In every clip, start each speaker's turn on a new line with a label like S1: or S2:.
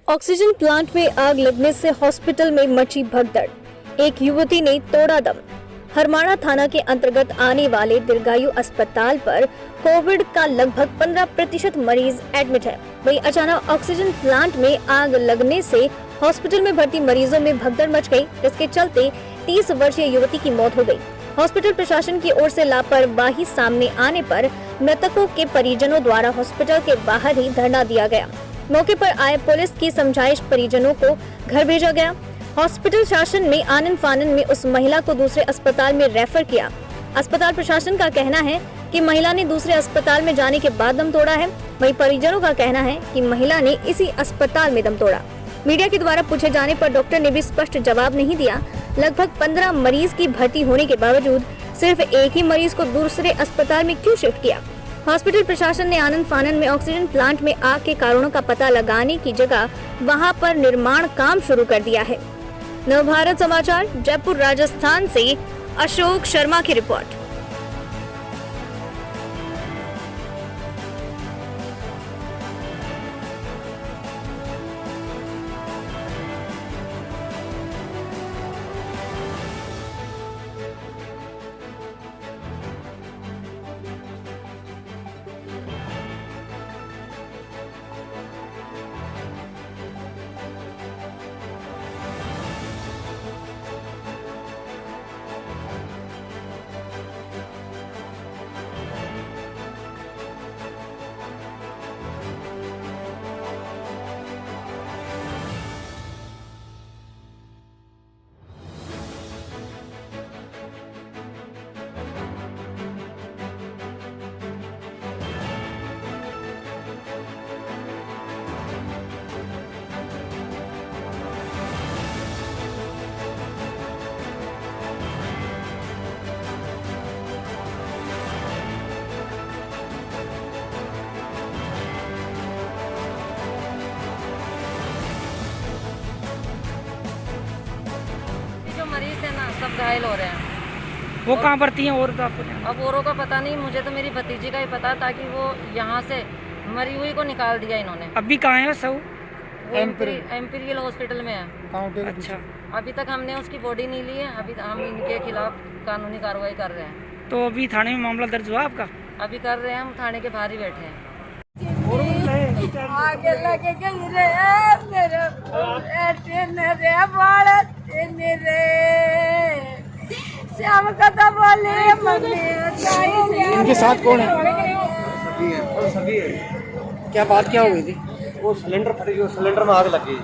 S1: Oxygen plant में आग लगने से हॉस्पिटल में मची भगदड़। एक युवती ने तोड़ा दम। हरमाड़ा थाना के अंतर्गत आने वाले दीर्घायु अस्पताल पर कोविड का लगभग 15% मरीज एडमिट है। वहीं अचानक ऑक्सीजन प्लांट में आग लगने से हॉस्पिटल में भर्ती मरीजों में भगदड़ मच गई, जिसके चलते 30 वर्षीय युवती की मौत हो गई। हॉस्पिटल प्रशासन की ओर से लापरवाही सामने आने पर मृतकों के परिजनों द्वारा हॉस्पिटल के बाहर ही धरना दिया गया। मौके पर आए पुलिस की समझाइश परिजनों को घर भेजा गया। हॉस्पिटल शासन में आनन फानन में उस महिला को दूसरे अस्पताल में रेफर किया। अस्पताल प्रशासन का कहना है कि महिला ने दूसरे अस्पताल में जाने के बाद दम तोड़ा है। वहीं परिजनों का कहना है कि महिला ने इसी अस्पताल में दम तोड़ा। मीडिया के द्वारा पूछे जाने पर डॉक्टर ने भी स्पष्ट जवाब नहीं दिया। लगभग 15 मरीज की भर्ती होने के बावजूद सिर्फ एक ही मरीज को दूसरे अस्पताल में क्यों शिफ्ट किया? हॉस्पिटल प्रशासन ने आनन फानन में ऑक्सीजन प्लांट में आग के कारणों का पता लगाने की जगह वहां पर निर्माण काम शुरू कर दिया है। नवभारत समाचार जयपुर राजस्थान से अशोक शर्मा की रिपोर्ट।
S2: मरीज है ना, सब घायल हो रहे हैं।
S3: वो कहाँ भर्ती हैं और तो आपको
S2: अब औरों का पता नहीं, मुझे तो मेरी भतीजी का ही पता, ताकि वो यहाँ से मरी हुई को निकाल दिया इन्होंने।
S3: अभी कहाँ है सब?
S2: वो एम्पीरियल हॉस्पिटल में है।
S3: अच्छा,
S2: अभी तक हमने उसकी बॉडी नहीं ली है। अभी हम इनके खिलाफ कानूनी कार्रवाई कर रहे हैं।
S3: तो अभी थाने में मामला दर्ज हुआ आपका?
S2: अभी कर रहे हैं, हम थाने के बाहर ही बैठे हैं।
S4: आगे लगे गई रे मेरे रे बालक मेरे श्याम कथा बोले मम्मी।
S5: इनके साथ कौन है?
S6: सभी है।
S5: क्या बात क्या हो गई थी?
S6: वो सिलेंडर फट गया, सिलेंडर में आग लग गई।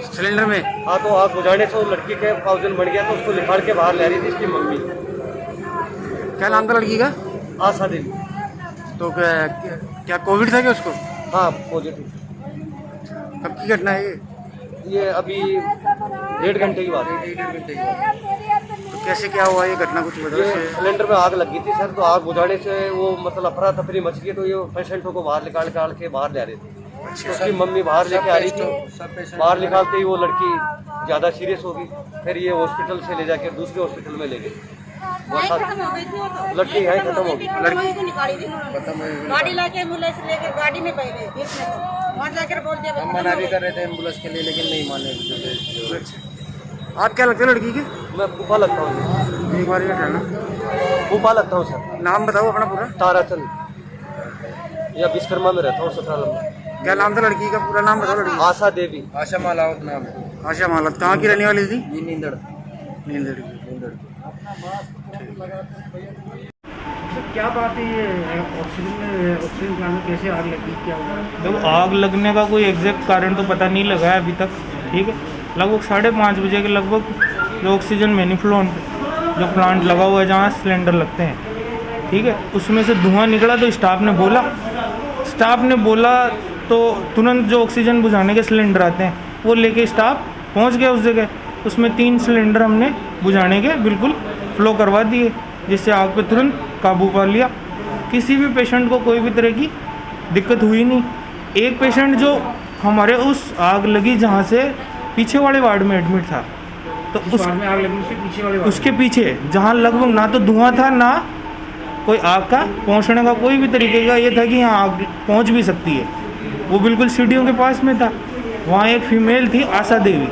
S5: सिलेंडर में?
S6: हाँ, तो आग बुझाने से वो लड़की के पाउजन बढ़ गया, तो उसको निकाल के बाहर ले रही थी इसकी मम्मी।
S5: क्या नाम था लड़की का?
S6: आशा देवी।
S5: तो क्या कोविड था क्या उसको?
S6: हाँ, पॉजिटिव।
S5: कब की घटना है
S6: ये अभी 1.5 घंटे की बात है।
S5: तो कैसे क्या हुआ ये घटना, कुछ बताओ।
S6: ये सिलेंडर में आग लगी थी सर, तो आग बुझाने से वो मतलब अफरा तफरी मच गई, तो ये पेशेंटों को बाहर निकाल के बाहर ले रहे थे। तो उसकी मम्मी बाहर लेके आ रही थी। बाहर निकालते ही वो लड़की ज़्यादा सीरियस हो गई। फिर ये हॉस्पिटल से ले जाके दूसरे हॉस्पिटल में ले गए। लड़की यहीं खत्म हो गई।
S4: गाड़ी लाके एम्बुलेंस लेके गाड़ी में बैठ गए। वहाँ जाकर बोल दिया।
S5: हम मना भी कर रहे थे एम्बुलेंस के लिए, लेकिन नहीं माने। आप क्या लगते हैं लड़की की?
S6: मैं फूफा लगता हूँ।
S5: एक बार ये कहना।
S6: फूफा लगता हूँ सर।
S5: नाम बताओ अपना पूरा।
S6: ताराचंद, या विश्वकर्मा में रहता हूँ, 17 नंबर।
S5: क्या नाम था लड़की का? पूरा नाम बताओ लड़की।
S6: आशा देवी।
S5: आशा मालावत नाम है। आशा मालावत कहाँ की रहने वाली थी?
S6: ये नींदड़।
S5: नींदड़ की। क्या बात है ये ऑक्सीजन प्लांट में कैसे आग लगी, क्या हुआ?
S7: देखो, आग लगने का कोई एग्जैक्ट कारण तो पता नहीं लगा है अभी तक। ठीक है, लगभग 5:30 बजे के लगभग जो ऑक्सीजन मैनिफ्लोन जो प्लांट लगा हुआ है जहाँ सिलेंडर लगते हैं, ठीक है, उसमें से धुआं निकला। तो स्टाफ ने बोला तो तुरंत जो ऑक्सीजन बुझाने के सिलेंडर आते हैं वो लेके स्टाफ पहुँच गया उस जगह। उसमें 3 सिलेंडर हमने बुझाने के बिल्कुल फ्लो करवा दिए, जिससे आग पे तुरंत काबू पा लिया। किसी भी पेशेंट को कोई भी तरह की दिक्कत हुई नहीं। एक पेशेंट जो हमारे उस आग लगी जहाँ से पीछे वाले वार्ड में एडमिट था, तो उसके पीछे जहाँ लगभग ना तो धुआं था ना कोई आग का पहुंचने का कोई भी तरीके का ये था कि यहाँ आग पहुंच भी सकती है, वो बिल्कुल सीढ़ियों के पास में था। वहाँ एक फीमेल थी आशा देवी,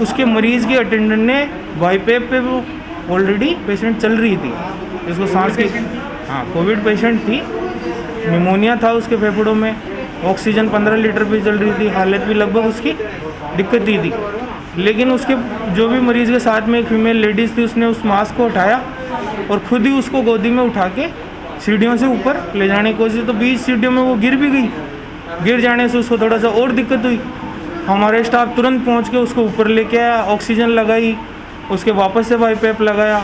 S7: उसके मरीज़ के अटेंडेंट ने वाईपेप पे वो ऑलरेडी पेशेंट चल रही थी, जिसको सांस की, हाँ कोविड पेशेंट थी, निमोनिया था उसके फेफड़ों में, ऑक्सीजन 15 लीटर पे चल रही थी, हालत भी लगभग उसकी दिक्कत ही थी। लेकिन उसके जो भी मरीज़ के साथ में एक फीमेल लेडीज़ थी, उसने उस मास्क को उठाया और खुद ही उसको गोदी में उठा के सीढ़ियों से ऊपर ले जाने की कोशिश, तो 20 सीढ़ियों में वो गिर भी गई। गिर जाने से उसको थोड़ा सा और दिक्कत हुई। हमारे स्टाफ तुरंत पहुंच के उसको ऊपर लेके आया, ऑक्सीजन लगाई, उसके वापस से वाईपेप लगाया,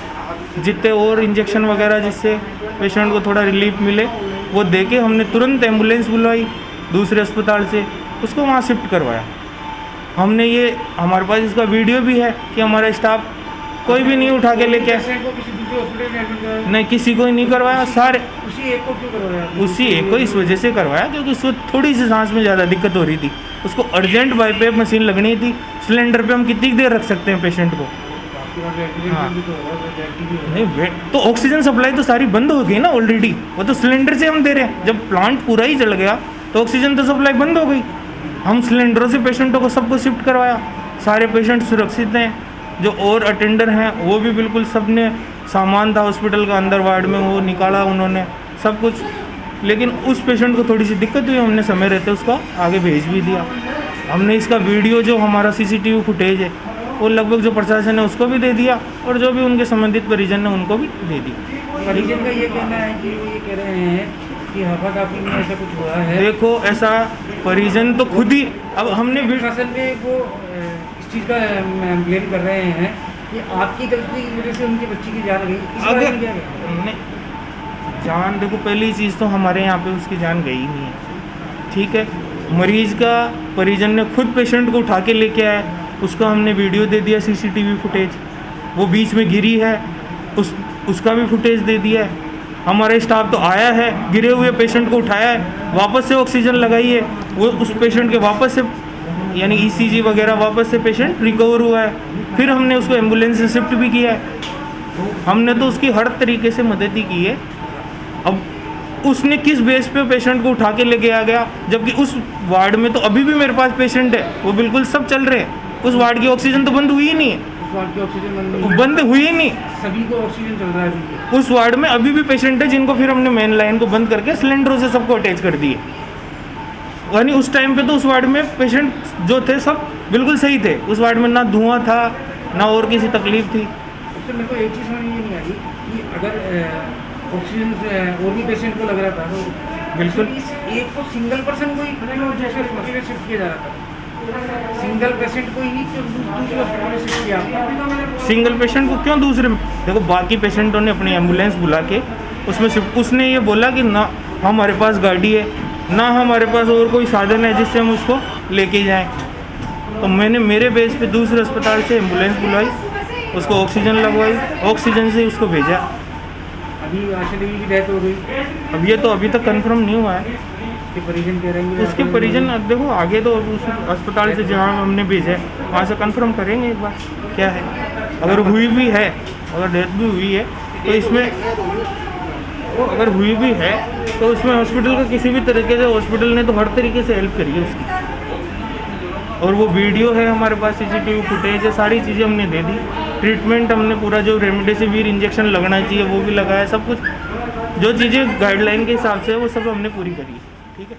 S7: जितने और इंजेक्शन वगैरह जिससे पेशेंट को थोड़ा रिलीफ मिले वो दे के हमने तुरंत एम्बुलेंस बुलवाई दूसरे अस्पताल से, उसको वहाँ शिफ्ट करवाया। हमने ये, हमारे पास इसका वीडियो भी है कि हमारा स्टाफ कोई भी नहीं उठा के लेके, नहीं किसी को ही नहीं करवाया, सारे
S5: उसी एक को क्यों करवाया?
S7: उसी एक को इस वजह से करवाया क्योंकि उसको थोड़ी सी सांस में ज़्यादा दिक्कत हो रही थी, उसको अर्जेंट वाईपेप मशीन लगनी थी। सिलेंडर पे हम कितनी देर रख सकते हैं पेशेंट को? हाँ। नहीं तो ऑक्सीजन सप्लाई तो सारी बंद हो गई ना ऑलरेडी, वो तो सिलेंडर से हम दे रहे हैं। जब प्लांट पूरा ही जल गया तो ऑक्सीजन तो सप्लाई बंद हो गई। हम सिलेंडरों से पेशेंटों को सबको शिफ्ट करवाया, सारे पेशेंट सुरक्षित हैं। जो और अटेंडर हैं वो भी बिल्कुल, सब ने सामान था हॉस्पिटल का अंदर वार्ड में वो निकाला उन्होंने सब कुछ। लेकिन उस पेशेंट को थोड़ी सी दिक्कत हुई, हमने समय रहते उसका आगे भेज भी दिया। हमने इसका वीडियो जो हमारा CCTV फुटेज है वो लगभग जो प्रशासन है उसको भी दे दिया और जो भी उनके संबंधित परिजन है उनको भी दे दिया।
S5: परिजन का ये कहना है कि वो ये कह रहे हैं कि हवा काफी में ऐसा कुछ हुआ है।
S7: देखो ऐसा परिजन तो खुद ही, अब हमने
S5: प्रशासन में वो इस चीज़ का ब्लेम कर रहे हैं कि आपकी गलती की वजह से उनकी बच्ची की जान गई। इस बारे में क्या कहना है?
S7: जान देखो, पहली चीज़ तो हमारे यहाँ पे उसकी जान गई नहीं है, ठीक है। मरीज का परिजन ने खुद पेशेंट को उठा के लेके आया, उसका हमने वीडियो दे दिया CCTV फुटेज। वो बीच में गिरी है उसका भी फुटेज दे दिया है। हमारा स्टाफ तो आया है, गिरे हुए पेशेंट को उठाया है, वापस से ऑक्सीजन लगाई है, वो उस पेशेंट के वापस से यानी ECG वगैरह वापस से पेशेंट रिकवर हुआ है। फिर हमने उसको एम्बुलेंस से शिफ्ट भी किया है। हमने तो उसकी हर तरीके से मदद ही की है। अब उसने किस बेस पे पेशेंट को उठा के लेके आ गया, जबकि उस वार्ड में तो अभी भी मेरे पास पेशेंट है, वो बिल्कुल सब चल रहे हैं। उस वार्ड की ऑक्सीजन तो बंद हुई ही नहीं है,
S5: उस वार्ड की ऑक्सीजन
S7: बंद हुई ही नहीं,
S5: सभी को ऑक्सीजन चल रहा है अभी।
S7: उस वार्ड में अभी भी पेशेंट है जिनको फिर हमने मेन लाइन को बंद करके सिलेंडरों से सबको अटैच कर दिए। यानी उस टाइम पे तो उस वार्ड में पेशेंट जो थे सब बिल्कुल सही थे, उस वार्ड में ना धुआं था ना और किसी तकलीफ थी।
S5: तो मेरे को एक चीज़ समझ ये नहीं आई कि अगर ऑक्सीजन और भी पेशेंट को लग रहा था तो
S7: बिल्कुल
S5: इस एक को सिंगल पर्सन को ही शिफ्ट किया जा रहा था, सिंगल पेशेंट को ही दूसरे हॉस्पिटल में शिफ्ट किया।
S7: सिंगल पेशेंट को क्यों दूसरे, देखो बाकी पेशेंटों ने अपनी एम्बुलेंस बुला के उसमें शिफ्ट, उसने ये बोला कि ना हमारे पास गाड़ी है ना हमारे पास और कोई साधन है जिससे हम उसको लेके जाएं। तो मैंने मेरे बेस पे दूसरे अस्पताल से एम्बुलेंस बुलाई, उसको ऑक्सीजन लगवाई, ऑक्सीजन से उसको भेजा।
S5: अभी आशा देवी की डेथ हो गई,
S7: अब ये तो अभी तक कंफर्म नहीं हुआ है।
S5: उसके परिजन कह रहे हैं,
S7: उसके परिजन अब देखो आगे तो उस अस्पताल से जहाँ हमने भेजा है वहाँ से कंफर्म करेंगे एक बार क्या है। अगर हुई भी है, अगर डेथ भी हुई है तो इसमें, अगर हुई भी है तो उसमें हॉस्पिटल का किसी भी तरीके से, हॉस्पिटल ने तो हर तरीके से हेल्प करी है उसकी। और वो वीडियो है हमारे पास, CCTV फुटेज है, सारी चीज़ें हमने दे दी। ट्रीटमेंट हमने पूरा, जो रेमडेसिविर इंजेक्शन लगना चाहिए वो भी लगाया, सब कुछ जो चीज़ें गाइडलाइन के हिसाब से है वो सब हमने पूरी करी है, ठीक है।